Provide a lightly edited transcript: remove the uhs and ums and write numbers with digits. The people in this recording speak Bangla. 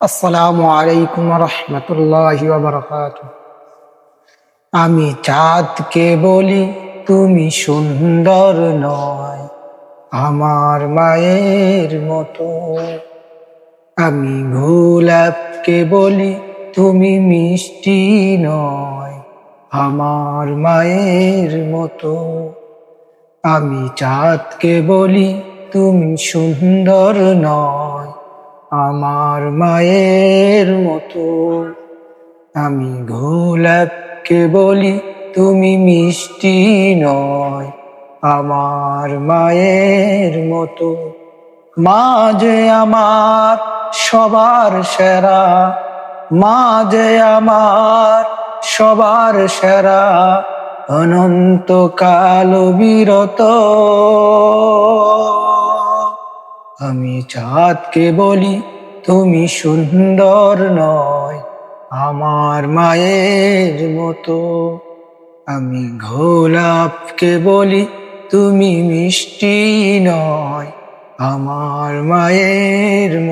আসসালামু আলাইকুম রহমতুল্লাহি ওয়া বারাকাতুহু। আমি চাঁদকে বলি তুমি সুন্দর নয় আমার মায়ের মতো। আমি গোলাপকে বলি তুমি মিষ্টি নয় আমার মায়ের মতো। আমি চাঁদকে বলি তুমি সুন্দর নয় আমার মায়ের মতো। আমি গোলাপকে বলি তুমি মিষ্টি নয় আমার মায়ের মতো। মা যে আমার সবার সেরা, মা যে আমার সবার সেরা, অনন্তকাল বিরত। আমি চাঁদকে বলি তুমি সুন্দর নয় আমার মায়ের মতো। আমি গোলাপকে বলি তুমি মিষ্টি নয় আমার মায়ের মতো।